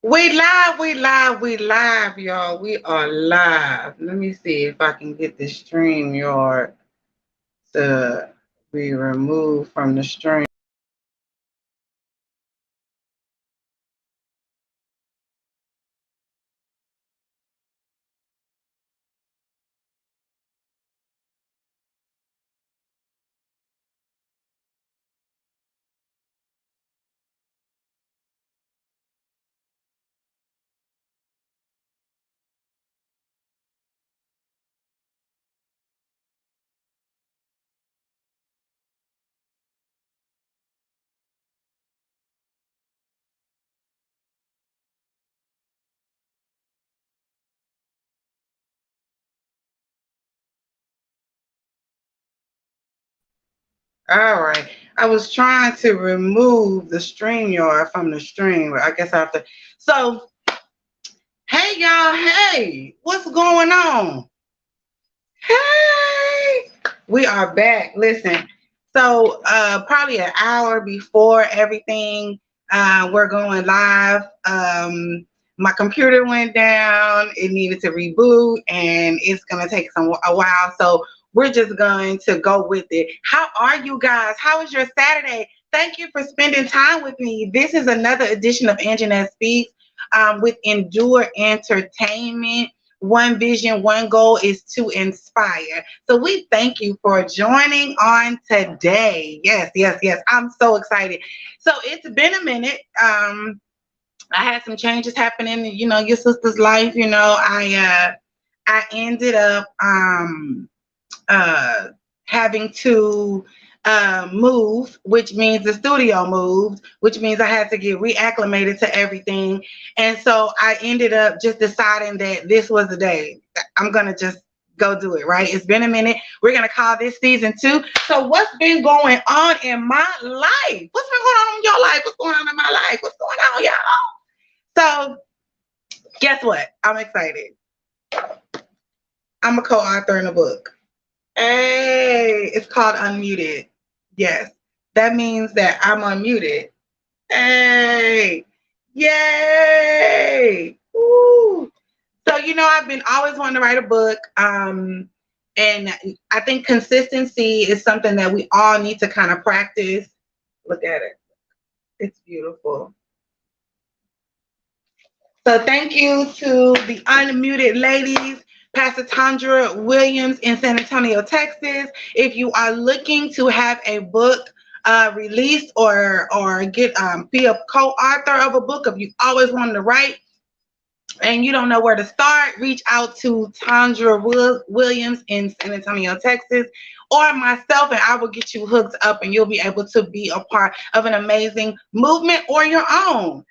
We live, y'all. We are live. Let me see if I can get the stream yard to be removed from the stream. All right. I was trying to remove the stream yard from the stream, but I guess I have to. So, hey, y'all. Hey, what's going on? Hey, we are back. Listen, so probably an hour before everything, we're going live. My computer went down. It needed to reboot, and it's gonna take a while. So we're just going to go with it. How are you guys? How was your Saturday? Thank you for spending time with me. This is another edition of Anjanette Speaks with Endure Entertainment. One vision, one goal is to inspire. So we thank you for joining on today. Yes, yes, yes. I'm so excited. So it's been a minute. I had some changes happening, your sister's life. I ended up uh, having to move, which means the studio moved, which means I had to get reacclimated to everything. And so I ended up just deciding that this was the day. I'm going to just go do it, right? It's been a minute. We're going to call this season 2. So what's been going on in my life? What's been going on in your life? What's going on in my life? What's going on, y'all? So guess what? I'm excited. I'm a co-author in a book. Hey, it's called Unmuted. Yes, that means that I'm unmuted. Hey, yay! Woo. So I've been always wanting to write a book, and I think consistency is something that we all need to kind of practice. Look at it; it's beautiful. So thank you to the unmuted ladies, Pastor Tandra Williams in San Antonio, Texas. If you are looking to have a book released or get be a co-author of a book, if you always wanted to write and you don't know where to start, reach out to Tandra Williams in San Antonio, Texas, or myself, and I will get you hooked up and you'll be able to be a part of an amazing movement or your own.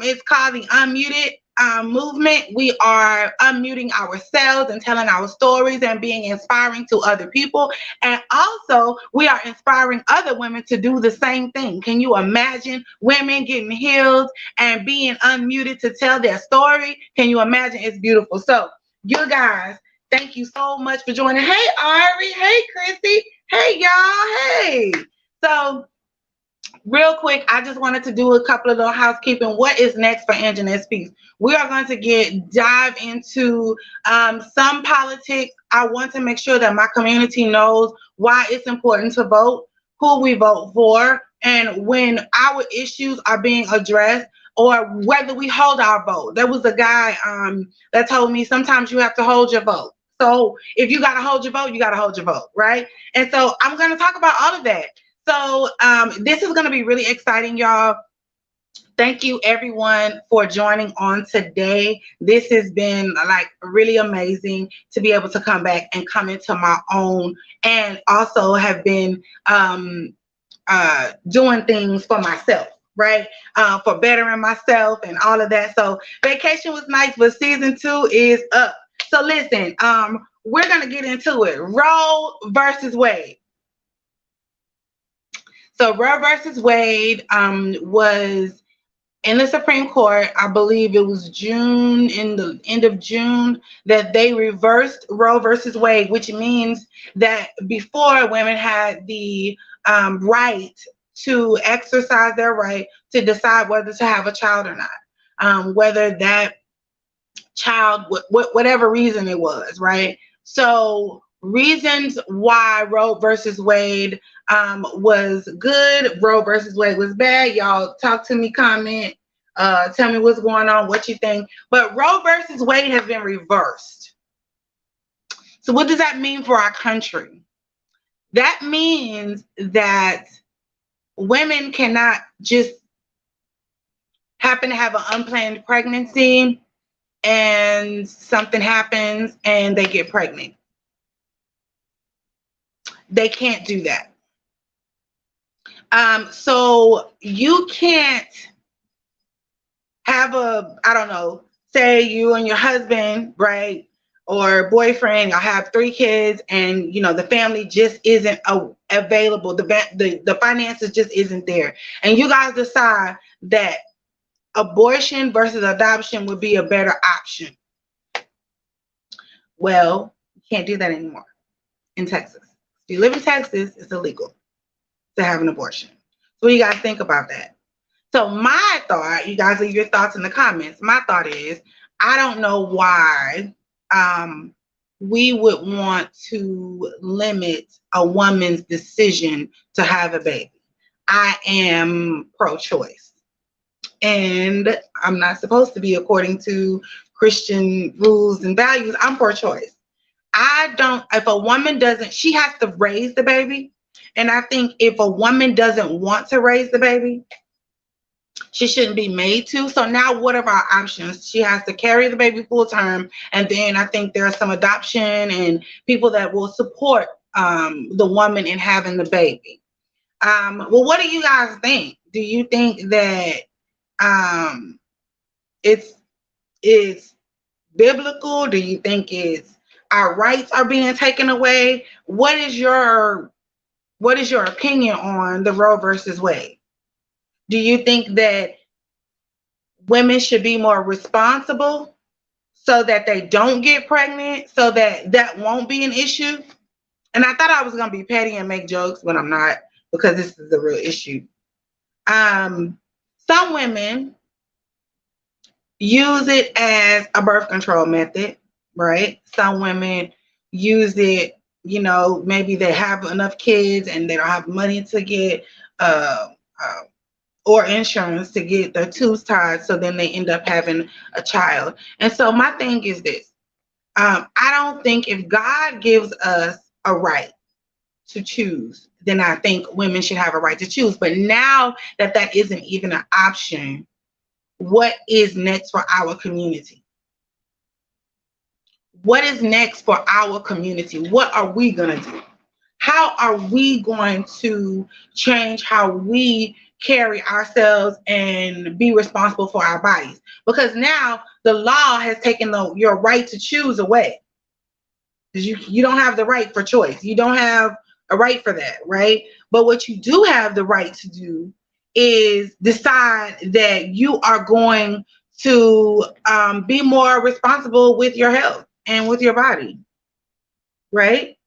It's called the Unmuted movement. We are unmuting ourselves and telling our stories and being inspiring to other people. And also, we are inspiring other women to do the same thing. Can you imagine women getting healed and being unmuted to tell their story? Can you imagine? It's beautiful. So, you guys, thank you so much for joining. Hey, Ari. Hey, Chrissy. Hey, y'all. Hey. So, real quick, I just wanted to do a couple of little housekeeping. What is next for Anjanette Speaks? We are going to dive into some politics. I want to make sure that my community knows why it's important to vote, who we vote for, and when our issues are being addressed, or whether we hold our vote. There was a guy that told me sometimes you have to hold your vote. So if you got to hold your vote, you got to hold your vote, right? And so I'm going to talk about all of that. So this is going to be really exciting, y'all. Thank you, everyone, for joining on today. This has been like really amazing to be able to come back and come into my own, and also have been doing things for myself, right? For bettering myself and all of that. So vacation was nice, but season 2 is up. So listen, we're going to get into it. Roe versus Wade. So Roe versus Wade was in the Supreme Court. I believe it was June, in the end of June, that they reversed Roe versus Wade, which means that before, women had the right to exercise their right to decide whether to have a child or not. whether that child, whatever reason it was, right? So reasons why Roe versus Wade was good, Roe versus Wade was bad. Y'all talk to me, comment, tell me what's going on, what you think. But Roe versus Wade has been reversed. So what does that mean for our country? That means that women cannot just happen to have an unplanned pregnancy and something happens and they get pregnant. They can't do that. So you can't have I don't know, say you and your husband, right, or boyfriend, y'all have 3 kids, and the family just isn't available. The finances just isn't there, and you guys decide that abortion versus adoption would be a better option. Well, you can't do that anymore in Texas. If you live in Texas, it's illegal to have an abortion. So what do you guys think about that? So my thought, you guys leave your thoughts in the comments. My thought is, I don't know why we would want to limit a woman's decision to have a baby. I am pro-choice. And I'm not supposed to be according to Christian rules and values. I'm pro-choice. If a woman doesn't, she has to raise the baby. And I think if a woman doesn't want to raise the baby, she shouldn't be made to. So now what are our options? She has to carry the baby full term. And then I think there are some adoption and people that will support the woman in having the baby. Well, what do you guys think? Do you think that it's biblical? Do you think it's our rights are being taken away? What is your opinion on the Roe versus Wade? Do you think that women should be more responsible so that they don't get pregnant, so that won't be an issue? And I thought I was going to be petty and make jokes, but I'm not, because this is a real issue. Some women use it as a birth control method, right? Some women use it, maybe they have enough kids and they don't have money to get or insurance to get their tubes tied, so then they end up having a child. And so my thing is this. I don't think if God gives us a right to choose, then I think women should have a right to choose. But now that isn't even an option, what is next for our community? What is next for our community? What are we going to do? How are we going to change how we carry ourselves and be responsible for our bodies? Because now the law has taken your right to choose away. You don't have the right for choice. You don't have a right for that, right? But what you do have the right to do is decide that you are going to be more responsible with your health and with your body, right?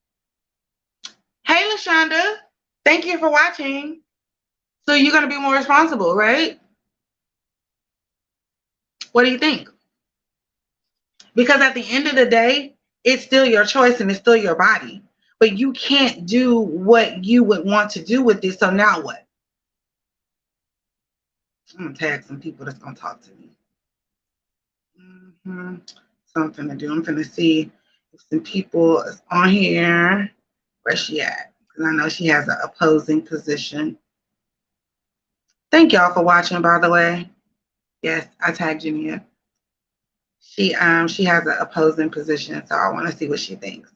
Hey, LaShonda, thank you for watching. So you're going to be more responsible, right? What do you think? Because at the end of the day, it's still your choice and it's still your body. But you can't do what you would want to do with this. So now what? I'm going to tag some people that's going to talk to me. Something to do. I'm going to see if some people is on here. Where's she at? Because I know she has an opposing position. Thank y'all for watching, by the way. Yes, I tagged Jania. She has an opposing position, so I want to see what she thinks.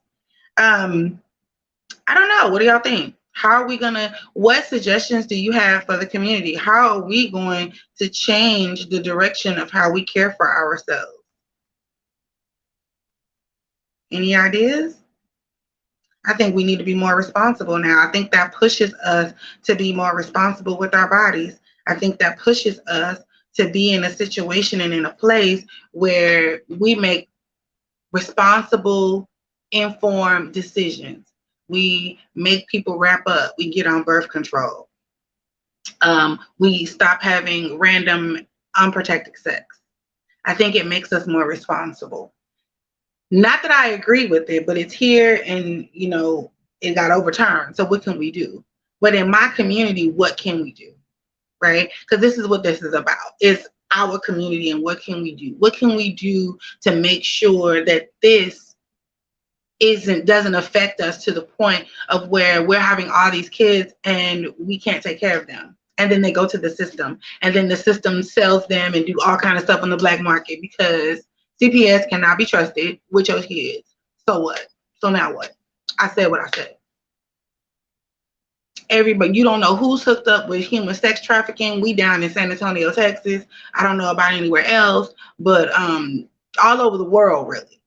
I don't know. What do y'all think? How are we gonna? What suggestions do you have for the community? How are we going to change the direction of how we care for ourselves? Any ideas? I think we need to be more responsible now. I think that pushes us to be more responsible with our bodies. I think that pushes us to be in a situation and in a place where we make responsible, informed decisions. We make people wrap up. We get on birth control. We stop having random unprotected sex. I think it makes us more responsible. Not that I agree with it, but it's here and, it got overturned. So what can we do? But in my community, what can we do? Right? Because this is what this is about. It's our community and what can we do? What can we do to make sure that this isn't doesn't affect us to the point of where we're having all these kids and we can't take care of them, and then they go to the system, and then the system sells them and do all kind of stuff on the black market because CPS cannot be trusted with your kids. So what? So now what? I said what I said. Everybody, you don't know who's hooked up with human sex trafficking. We down in San Antonio, Texas. I don't know about anywhere else, but all over the world, really.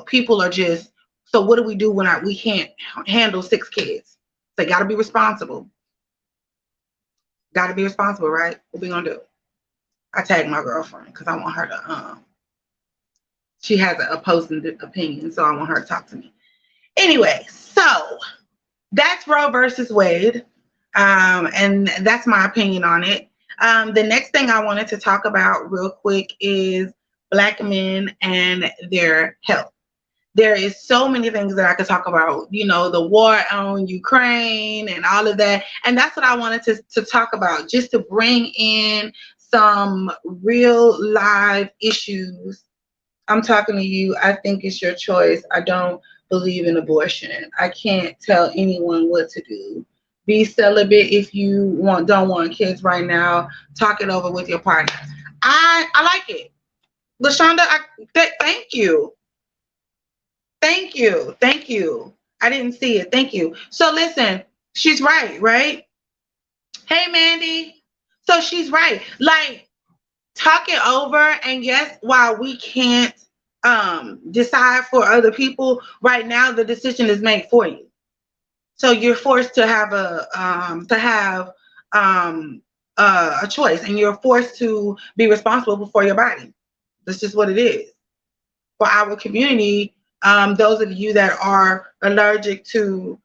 People are just. So what do we do when we can't handle 6 kids? They got to be responsible. Got to be responsible, right? What we gonna do? I tagged my girlfriend because I want her to. She has an opposing opinion, so I want her to talk to me. Anyway, so that's Roe versus Wade. And that's my opinion on it. The next thing I wanted to talk about real quick is Black men and their health. There is so many things that I could talk about, the war on Ukraine and all of that. And that's what I wanted to talk about, just to bring in some real live issues. I'm talking to you. I think it's your choice. I don't believe in abortion. I can't tell anyone what to do. Be celibate if you don't want kids right now. Talk it over with your partner. I like it. LaShonda, thank you. Thank you. Thank you. I didn't see it. Thank you. So listen, she's right, right? Hey, Mandy. So she's right. Like, talk it over. And yes, while we can't decide for other people, right now the decision is made for you. So you're forced to have a choice, and you're forced to be responsible for your body. That's just what it is. For our community, those of you that are allergic to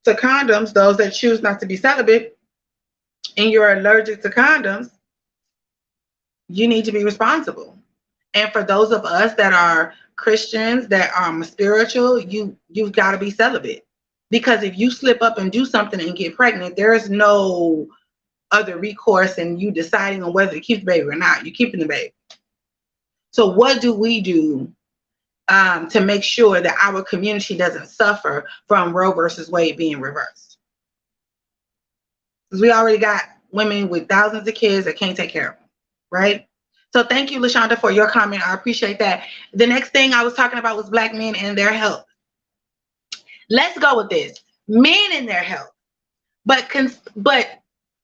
condoms, those that choose not to be celibate, and you're allergic to condoms, you need to be responsible. And for those of us that are Christians, that are spiritual, you've got to be celibate. Because if you slip up and do something and get pregnant, there is no other recourse in you deciding on whether to keep the baby or not. You're keeping the baby. So what do we do to make sure that our community doesn't suffer from Roe versus Wade being reversed? Because we already got women with thousands of kids that can't take care of them, right? So thank you, LaShonda, for your comment. I appreciate that. The next thing I was talking about was Black men and their health. Let's go with this. Men and their health. But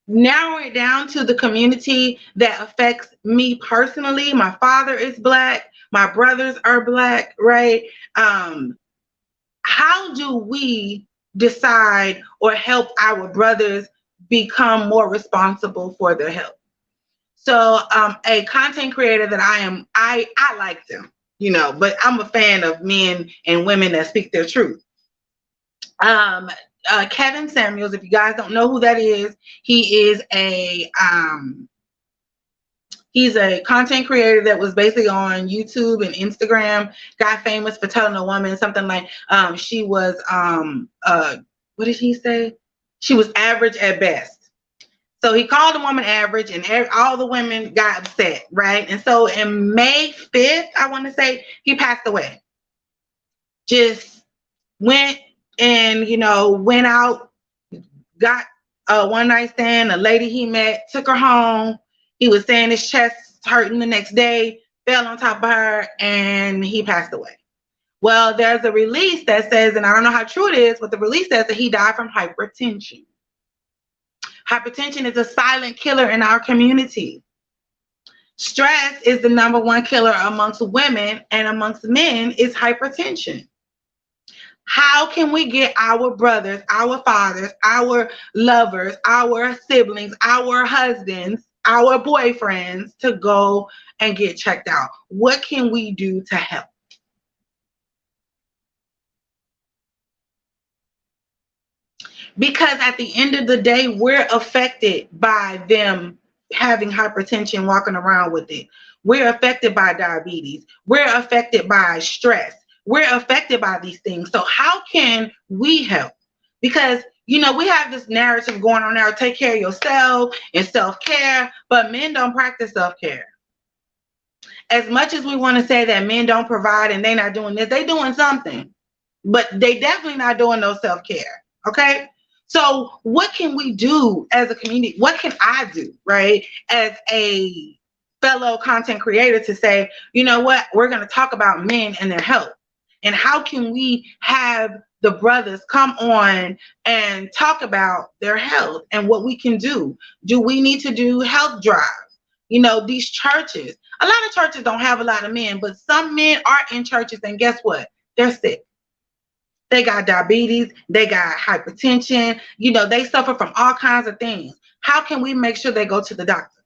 narrow it down to the community that affects me personally. My father is Black. My brothers are Black, right? How do we decide or help our brothers become more responsible for their health? So a content creator that I like them, but I'm a fan of men and women that speak their truth. Kevin Samuels, if you guys don't know who that is, he's a content creator that was basically on YouTube and Instagram, got famous for telling a woman something like she was what did he say? She was average at best. So he called the woman average, and all the women got upset, right? And so in May 5th, I want to say, he passed away. Just went and, went out, got a one night stand, a lady he met, took her home. He was saying his chest hurting the next day, fell on top of her, and he passed away. Well, there's a release that says, and I don't know how true it is, but the release says that he died from hypertension. Hypertension is a silent killer in our community. Stress is the number one killer amongst women, and amongst men is hypertension. How can we get our brothers, our fathers, our lovers, our siblings, our husbands, our boyfriends to go and get checked out? What can we do to help? Because at the end of the day, we're affected by them having hypertension, walking around with it. We're affected by diabetes. We're affected by stress. We're affected by these things. So how can we help? Because we have this narrative going on now, take care of yourself and self-care, but men don't practice self-care. As much as we want to say that men don't provide and they're not doing this, they doing something, but they definitely not doing no self-care. Okay. So what can we do as a community? What can I do, right, as a fellow content creator to say, you know what, we're going to talk about men and their health, and how can we have the brothers come on and talk about their health and what we can do? Do we need to do health drives? These churches, a lot of churches don't have a lot of men, but some men are in churches, and guess what? They're sick. They got diabetes, they got hypertension, they suffer from all kinds of things. How can we make sure they go to the doctor?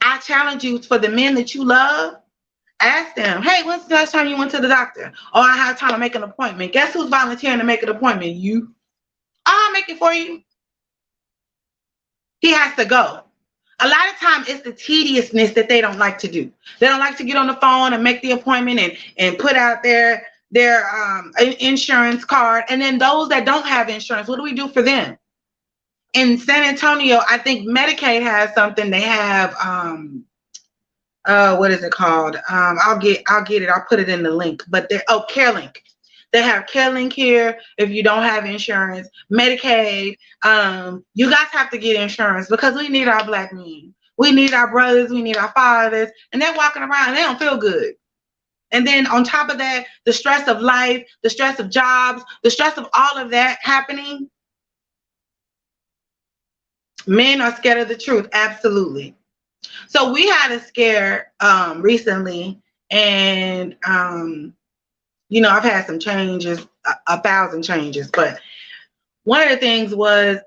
I challenge you, for the men that you love, ask them, hey, when's the last time you went to the doctor? Oh, I have time to make an appointment. Guess who's volunteering to make an appointment? You. I'll make it for you. He has to go. A lot of times it's the tediousness that they don't like to do. They don't like to get on the phone and make the appointment and put out their insurance card. And then those that don't have insurance, what do we do for them? In San Antonio, I think Medicaid has something. They have what is it called? I'll get it. I'll put it in the link. But CareLink. They have CareLink here. If you don't have insurance, Medicaid, you guys have to get insurance, because we need our black men. We need our brothers. We need our fathers. And they're walking around and they don't feel good. And then on top of that, the stress of life, the stress of jobs, the stress of all of that happening. Men are scared of the truth. Absolutely. So we had a scare recently, and I've had some changes, 1,000 changes, but one of the things was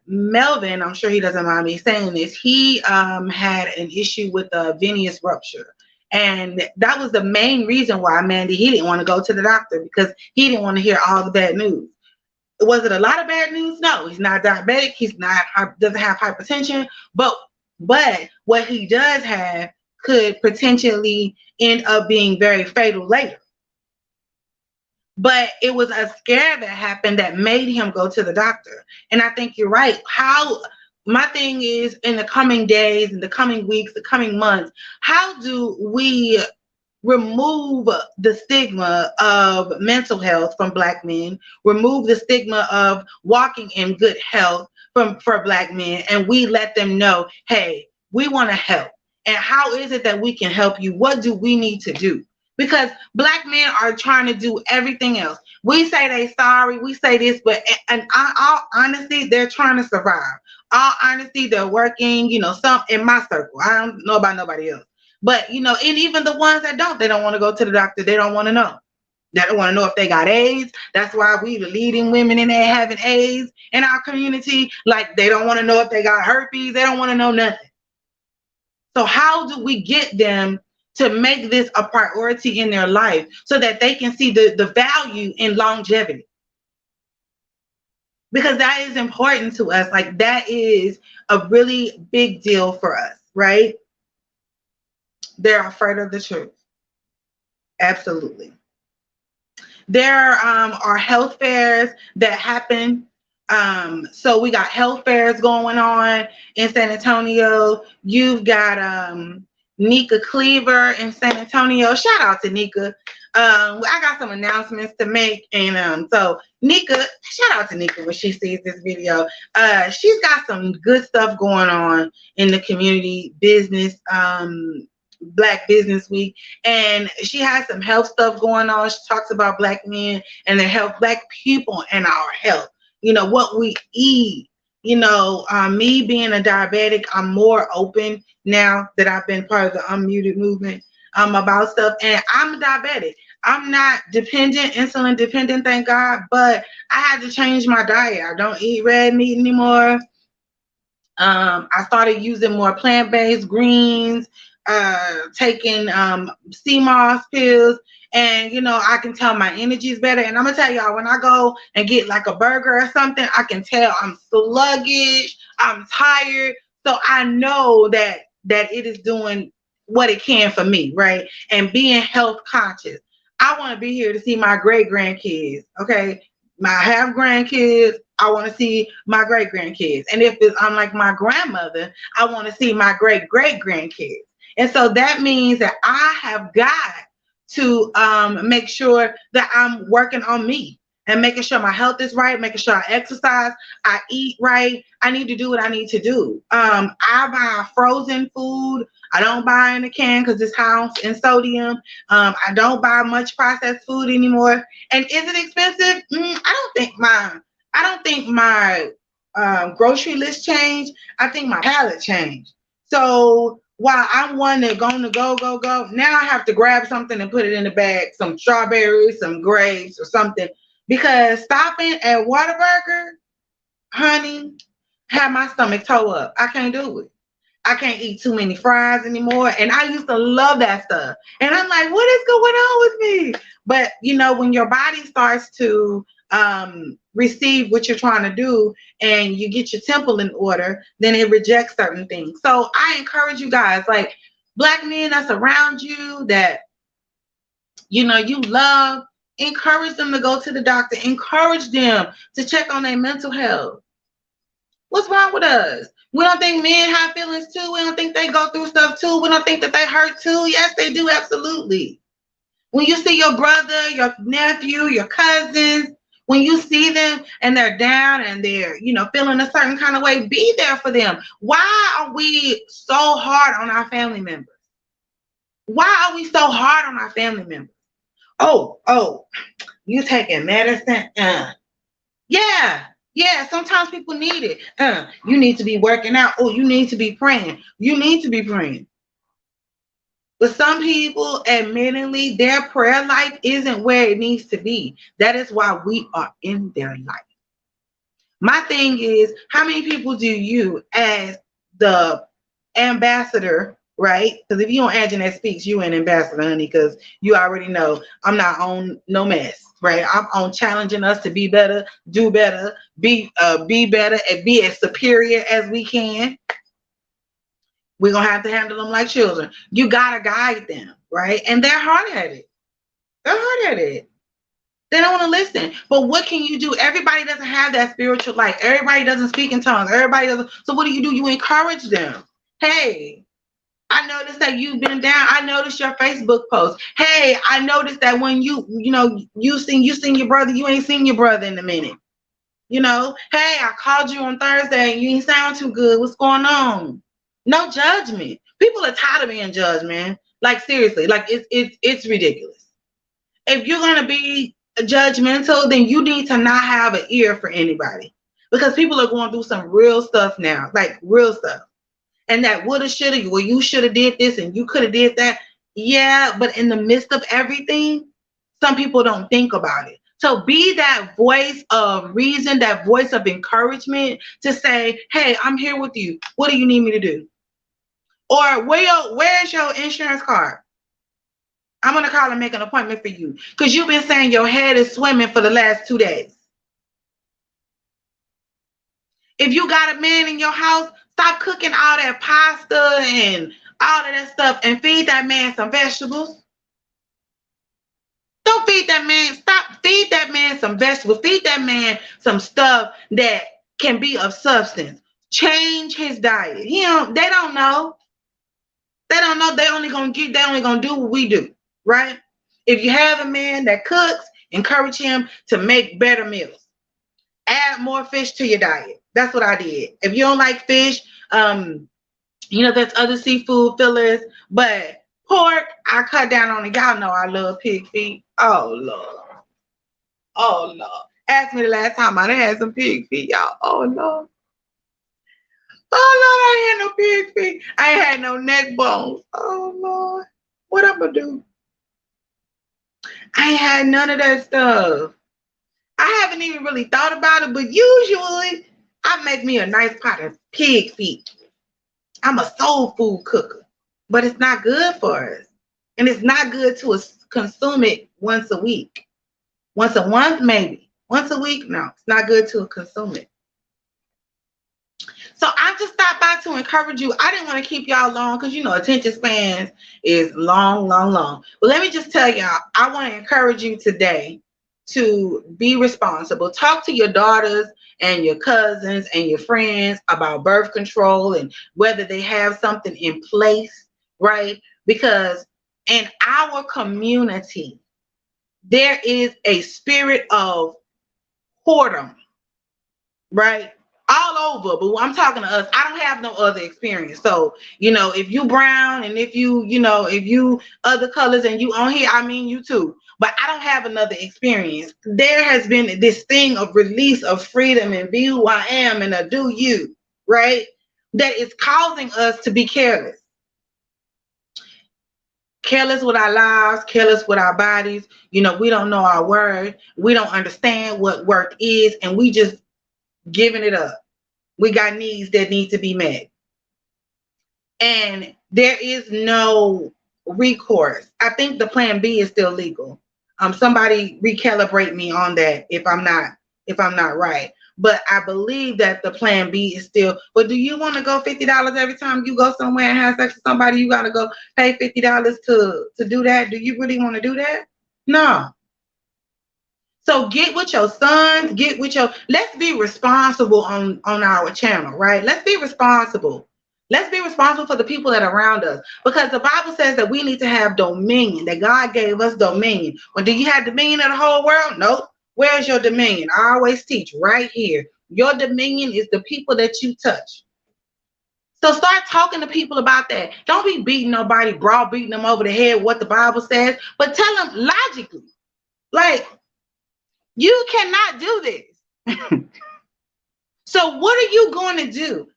Melvin, I'm sure he doesn't mind me saying this, he had an issue with a venous rupture. And that was the main reason why, Mandy, he didn't want to go to the doctor, because he didn't want to hear all the bad news. Was it a lot of bad news? No, he's not diabetic. Doesn't have hypertension, but what he does have could potentially end up being very fatal later. But it was a scare that happened that made him go to the doctor. And I think you're right. My thing is, in the coming days, in the coming weeks, the coming months, how do we remove the stigma of mental health from black men, remove the stigma of walking in good health for black men, and we let them know, hey, we want to help. And how is it that we can help you? What do we need to do? Because black men are trying to do everything else. We say they sorry, we say this, but in all honesty, they're trying to survive. All honesty, they're working, some in my circle. I don't know about nobody else. But, and even the ones that they don't want to go to the doctor. They don't want to know. They don't want to know if they got AIDS. That's why we the leading women in there having AIDS in our community. Like, they don't want to know if they got herpes. They don't want to know nothing. So how do we get them to make this a priority in their life so that they can see the value in longevity? Because that is important to us. Like, that is a really big deal for us, right? They're afraid of the truth. Absolutely. There are health fairs that happen. So we got health fairs going on in San Antonio. You've got Nika Cleaver in San Antonio. Shout out to Nika. I got some announcements to make. And so Nika, shout out to Nika when she sees this video. She's got some good stuff going on in the community business, Black Business Week, and she has some health stuff going on. She talks about black men and their health, black people and our health, what we eat. Me being a diabetic, I'm more open now that I've been part of the Unmuted movement about stuff. And I'm diabetic. I'm not insulin dependent, thank God, but I had to change my diet. I don't eat red meat anymore. I started using more plant-based greens, taking sea moss pills, and I can tell my energy is better. And I'm gonna tell y'all, when I go and get like a burger or something, I can tell I'm sluggish. I'm tired. So I know that it is doing what it can for me, right? And being health conscious. I want to be here to see my great grandkids. Okay. My half grandkids, I want to see my great grandkids. And if it's unlike my grandmother, I want to see my great great grandkids. And so that means that I have got to make sure that I'm working on me and making sure my health is right, making sure I exercise, I eat right. I need to do what I need to do. I buy frozen food. I don't buy in a can because it's high in sodium. I don't buy much processed food anymore. And is it expensive? I don't think my grocery list changed. I think my palate changed. So while I'm one that going to go, now I have to grab something and put it in the bag, some strawberries, some grapes, or something, because stopping at Whataburger, honey, had my stomach toe up. I can't do it. I can't eat too many fries anymore. And I used to love that stuff. And I'm like, what is going on with me? But when your body starts to receive what you're trying to do and you get your temple in order, then it rejects certain things. So I encourage you guys, like Black men that's around you that you love, encourage them to go to the doctor, encourage them to check on their mental health. What's wrong with us? We don't think men have feelings too. We don't think they go through stuff too. We don't think that they hurt too. Yes, they do, absolutely. When you see your brother, your nephew, your cousins, when you see them and they're down and they're, feeling a certain kind of way, be there for them. Why are we so hard on our family members? Why are we so hard on our family members? Oh, you taking medicine? Yeah, sometimes people need it. You need to be working out. Oh, you need to be praying. You need to be praying. But some people, admittedly, their prayer life isn't where it needs to be. That is why we are in their life. My thing is, how many people do you, as the ambassador, right? Because if you on Anjanette Speaks, you an ambassador, honey, because you already know I'm not on no mess, right? I'm on challenging us to be better, do better, be better, and be as superior as we can. We're going to have to handle them like children. You got to guide them, right? And they're hard-headed. They're hard-headed. They don't want to listen. But what can you do? Everybody doesn't have that spiritual life. Everybody doesn't speak in tongues. Everybody doesn't. So what do? You encourage them. Hey, I noticed that you've been down. I noticed your Facebook post. Hey, I noticed that when you seen your brother, you ain't seen your brother in a minute. Hey, I called you on Thursday and you ain't sound too good. What's going on? No judgment. People are tired of being judged, man. Like seriously, like it's ridiculous. If you're gonna be judgmental, then you need to not have an ear for anybody, because people are going through some real stuff now, like real stuff. And that woulda, shoulda, well, you shoulda did this and you coulda did that. Yeah, but in the midst of everything, some people don't think about it. So be that voice of reason, that voice of encouragement to say, hey, I'm here with you. What do you need me to do? Or where's your insurance card? I'm going to call and make an appointment for you, because you've been saying your head is swimming for the last 2 days. If you got a man in your house, stop cooking all that pasta and all of that stuff and feed that man some vegetables. Don't feed that man. Stop. Feed that man some vegetables. Feed that man some stuff that can be of substance. Change his diet. They don't know. They don't know. They only gonna do what we do, right? If you have a man that cooks, encourage him to make better meals. Add more fish to your diet. That's what I did. If you don't like fish, there's other seafood fillers, but pork, I cut down on it. Y'all know I love pig feet. Oh Lord. Ask me the last time I had some pig feet, y'all. Oh Lord. I ain't had no pig feet. I ain't had no neck bones. Oh Lord. What I'm gonna do? I ain't had none of that stuff. I haven't even really thought about it, but usually I make me a nice pot of pig feet. I'm a soul food cooker, but it's not good for us. And it's not good to consume it once a week. Once a month, maybe. Once a week, no. It's not good to consume it. So I just stopped by to encourage you. I didn't want to keep y'all long because you know attention spans is long, long, long. But let me just tell y'all, I want to encourage you today to be responsible. Talk to your daughters and your cousins and your friends about birth control and whether they have something in place, right? Because in our community, there is a spirit of whoredom, right? All over, but I'm talking to us. I don't have no other experience. So, you know, if you brown and if you, you know, if you other colors and you on here, I mean you too. But I don't have another experience. There has been this thing of release of freedom and be who I am and a do you, right? That is causing us to be careless. Careless with our lives, careless with our bodies. You know, we don't know our word. We don't understand what work is, and we just giving it up. We got needs that need to be met. And there is no recourse. I think the plan B is still legal. Somebody recalibrate me on that if I'm not right. But I believe that the plan B is still. But do you want to go $50 every time you go somewhere and have sex with somebody? You got to go pay $50 to do that. Do you really want to do that? No. So get with your sons, get with your, let's be responsible on our channel, right? Let's be responsible. Let's be responsible for the people that are around us because the Bible says that we need to have dominion, that God gave us dominion. Well, do you have dominion of the whole world? Nope. Where's your dominion? I always teach right here. Your dominion is the people that you touch. So start talking to people about that. Don't be beating nobody, beating them over the head what the Bible says, but tell them logically. Like, you cannot do this. So what are you going to do?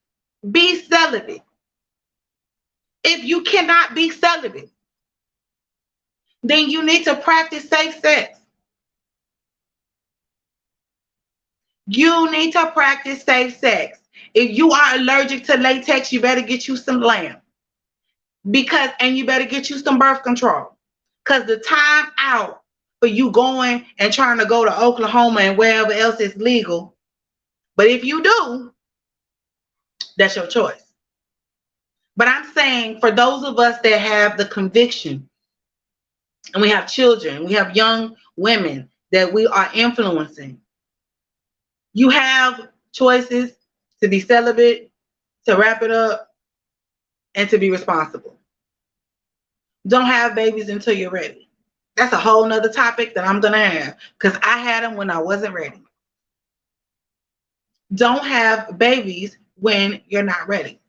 Be celibate. If you cannot be celibate, then you need to practice safe sex. You need to practice safe sex. If you are allergic to latex, you better get you some lamb. And you better get you some birth control. Because the time out for you going and trying to go to Oklahoma and wherever else is legal. But if you do, that's your choice. But I'm saying for those of us that have the conviction and we have children, we have young women that we are influencing, you have choices to be celibate, to wrap it up, and to be responsible. Don't have babies until you're ready. That's a whole nother topic that I'm going to have because I had them when I wasn't ready. Don't have babies when you're not ready.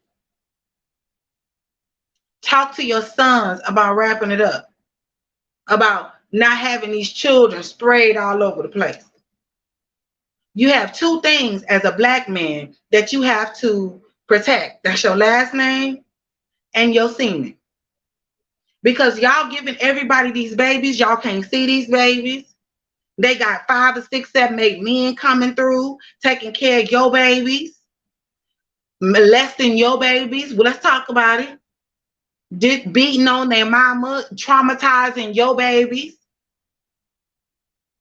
Talk to your sons about wrapping it up, about not having these children sprayed all over the place. You have two things as a black man that you have to protect. That's your last name and your semen. Because y'all giving everybody these babies, y'all can't see these babies. They got 5 or 6, 7, 8 men coming through, taking care of your babies, molesting your babies. Well, let's talk about it. Beating on their mama, traumatizing your babies.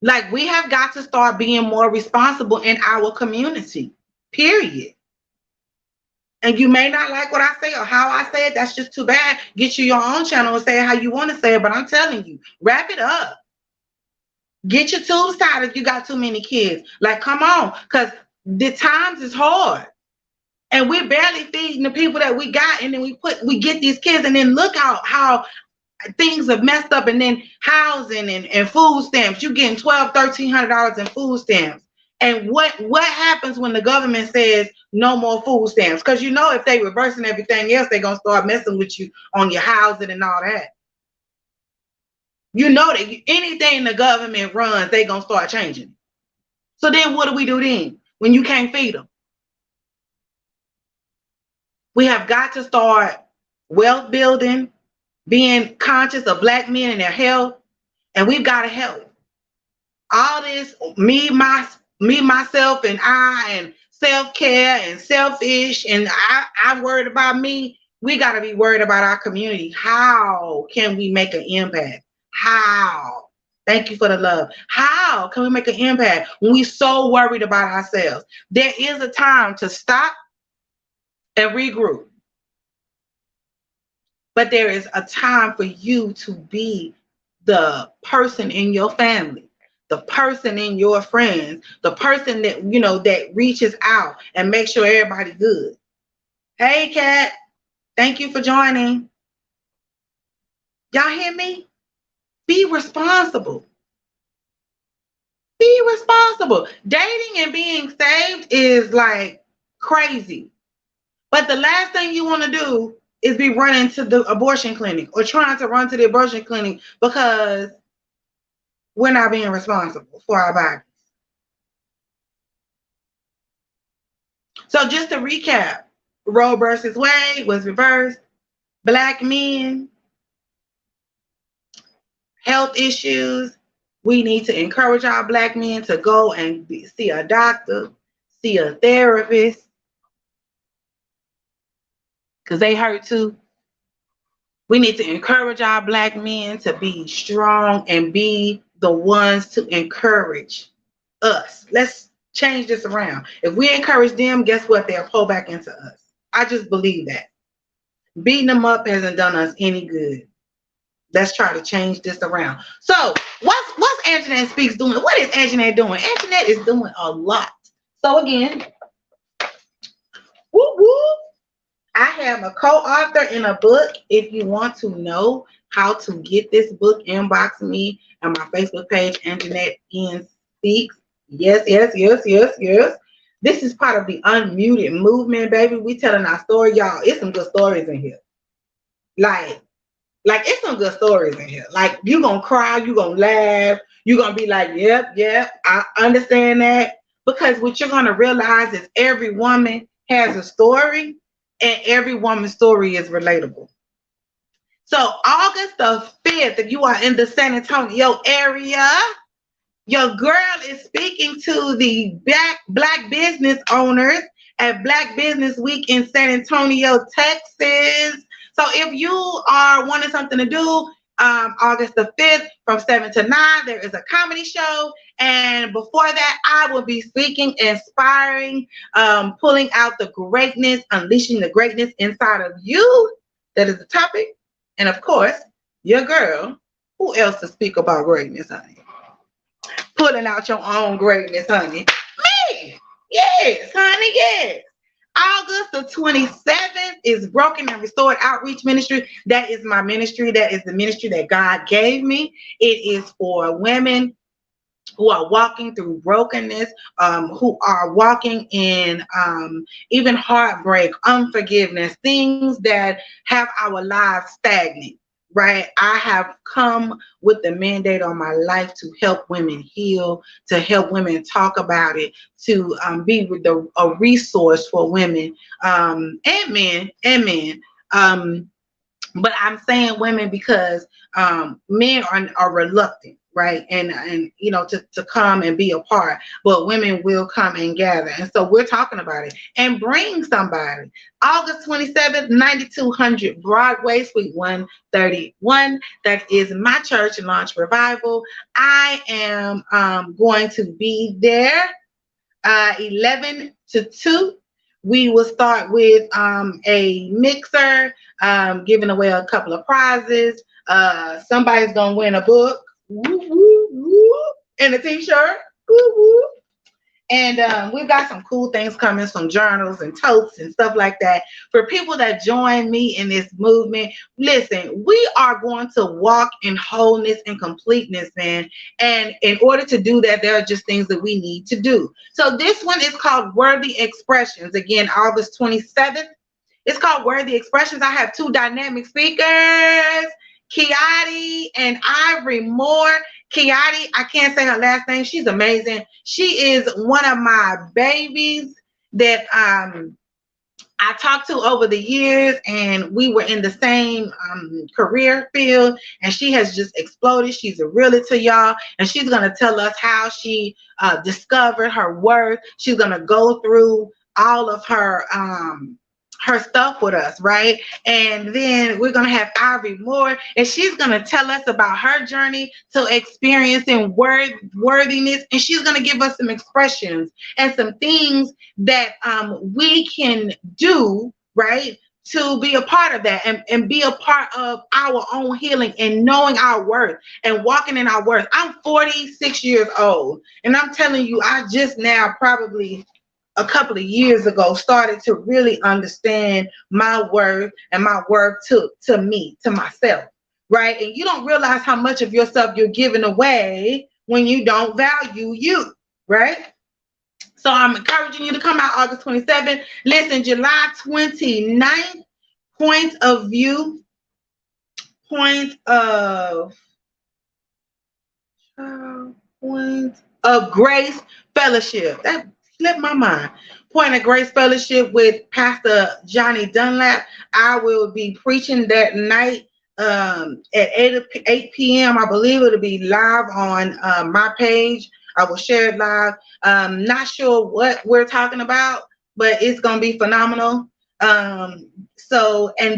Like, we have got to start being more responsible in our community, period. And you may not like what I say or how I say it. That's just too bad. Get you your own channel and say it how you want to say it. But I'm telling you, wrap it up. Get your tubes tied if you got too many kids. Like, come on, because the times is hard. And we're barely feeding the people that we got. And then we get these kids and then look how things have messed up, and then housing and food stamps. You getting $1,200-$1,300 in food stamps. And what happens when the government says no more food stamps? Because you know if they reversing everything else, they're gonna start messing with you on your housing and all that. You know that anything the government runs, they gonna start changing. So then what do we do then when you can't feed them? We have got to start wealth building, being conscious of black men and their health, and we've got to help. All this me, myself, and I, and self-care and selfish, and I worried about me. We got to be worried about our community. How can we make an impact? How? Thank you for the love. How can we make an impact when we're so worried about ourselves? There is a time to stop and regroup. But there is a time for you to be the person in your family, the person in your friends, the person that that reaches out and makes sure everybody's good. Hey, Kat, thank you for joining. Y'all hear me? Be responsible. Be responsible. Dating and being saved is like crazy. But the last thing you want to do is be running to the abortion clinic or trying to run to the abortion clinic because we're not being responsible for our bodies. So just to recap, Roe versus Wade was reversed. Black men, health issues. We need to encourage our black men to go and see a doctor, see a therapist, because they hurt too. We need to encourage our black men to be strong and be the ones to encourage us. Let's change this around. If we encourage them, guess what? They'll pull back into us. I just believe that. Beating them up hasn't done us any good. Let's try to change this around. So what's Anjanette Speaks doing? What is Anjanette doing? Anjanette is doing a lot. So again, whoop whoop. I am a co-author in a book. If you want to know how to get this book, inbox me on my Facebook page, Anjanette N Speaks. Yes, yes, yes, yes, yes. This is part of the Unmuted movement, baby. We telling our story, y'all. It's some good stories in here. Like it's some good stories in here. Like you gonna cry, you gonna laugh, you gonna be like, yep, I understand that. Because what you're gonna realize is every woman has a story and every woman's story is relatable. So August the 5th, if you are in the San Antonio area, your girl is speaking to the black business owners at Black Business Week in San Antonio, Texas. So if you are wanting something to do, August the 5th from 7 to 9, there is a comedy show. And before that, I will be speaking, inspiring, pulling out the greatness, unleashing the greatness inside of you. That is the topic. And of course, your girl, who else to speak about greatness, honey? Pulling out your own greatness, honey. Me! Yes, honey, yes. August the 27th is Broken and Restored Outreach Ministry. That is my ministry. That is the ministry that God gave me. It is for women who are walking through brokenness, who are walking in even heartbreak, unforgiveness, things that have our lives stagnant. Right, I have come with the mandate on my life to help women heal, to help women talk about it, to be with a resource for women and men. But I'm saying women because men are reluctant, right? And to come and be a part, but women will come and gather. And so we're talking about it and bring somebody. August 27th, 9200 Broadway, Suite 131. That is my church launch revival. I am going to be there 11 to 2. We will start with a mixer, giving away a couple of prizes. Somebody's going to win a book, woo, woo, woo, and a t-shirt. Woo, woo. And we've got some cool things coming, some journals and totes and stuff like that. For people that join me in this movement, listen, we are going to walk in wholeness and completeness, man. And in order to do that, there are just things that we need to do. So this one is called Worthy Expressions. Again, August 27th. It's called Worthy Expressions. I have two dynamic speakers, Kiati and Ivory Moore. Kiati, I can't say her last name. She's amazing. She is one of my babies that I talked to over the years, and we were in the same career field, and she has just exploded. She's a realtor, y'all, and she's going to tell us how she discovered her worth. She's going to go through all of her stuff with us, right? And then we're going to have Ivy Moore, and she's going to tell us about her journey to experiencing worthiness, and she's going to give us some expressions and some things that we can do right? To be a part of that and be a part of our own healing and knowing our worth and walking in our worth. I'm 46 years old, and I'm telling you, I just now, probably a couple of years ago, started to really understand my worth and my worth to me, to myself, right? And you don't realize how much of yourself you're giving away when you don't value you, right? So I'm encouraging you to come out August 27th. Listen, July 29th, point of view, point of point of grace fellowship. That slipped my mind. Point of grace fellowship with Pastor Johnny Dunlap. I will be preaching that night at 8 p.m. I believe it'll be live on my page. I will share it live. Not sure what we're talking about, but it's going to be phenomenal. And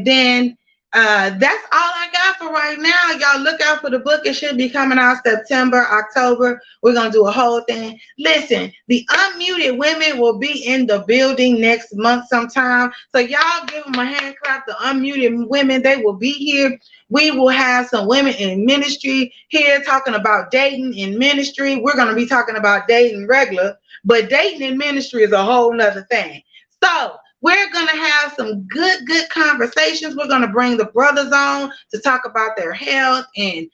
then that's all I got for right now. Y'all look out for the book. It should be coming out September, October. We're going to do a whole thing. Listen, the unmuted women will be in the building next month sometime. So y'all give them a hand clap. The unmuted women, they will be here. We will have some women in ministry here talking about dating in ministry. We're going to be talking about dating regular, but dating in ministry is a whole nother thing. So we're going to have some good conversations. We're going to bring the brothers on to talk about their health and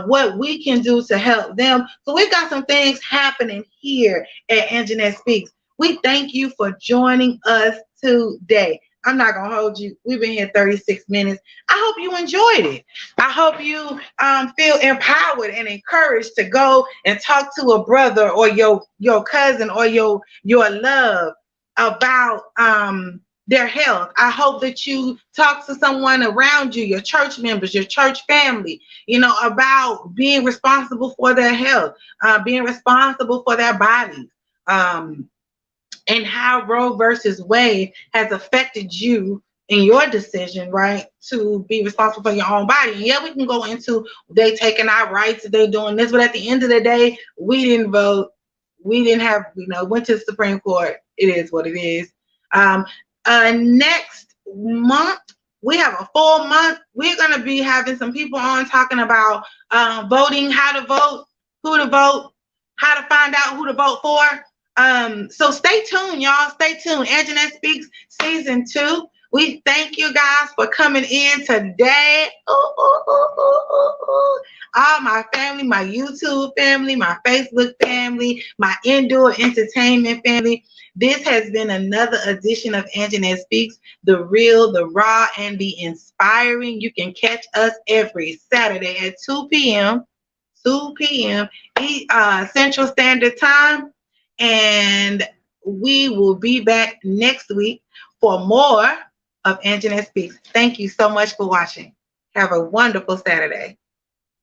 what we can do to help them. So we've got some things happening here at Anjanette Speaks. We thank you for joining us today. I'm not going to hold you. We've been here 36 minutes. I hope you enjoyed it. I hope you feel empowered and encouraged to go and talk to a brother or your cousin or your love about their health. I hope that you talk to someone around you, your church members, your church family, about being responsible for their health, being responsible for their bodies, and how Roe versus Wade has affected you in your decision, right, to be responsible for your own body. And yeah, we can go into they taking our rights, they doing this, but at the end of the day, we didn't vote. We didn't have, went to the Supreme Court. It is what it is. Next month, we have a full month. We're going to be having some people on talking about voting, how to vote, who to vote, how to find out who to vote for. So stay tuned, y'all. Stay tuned. Anjanette Speaks Season 2. We thank you guys for coming in today. All my family, my YouTube family, my Facebook family, my indoor entertainment family. This has been another edition of Anjanette Speaks, the real, the raw, and the inspiring. You can catch us every Saturday at 2 p.m. Central Standard Time. And we will be back next week for more of Anjanette Speaks. Thank you so much for watching. Have a wonderful Saturday.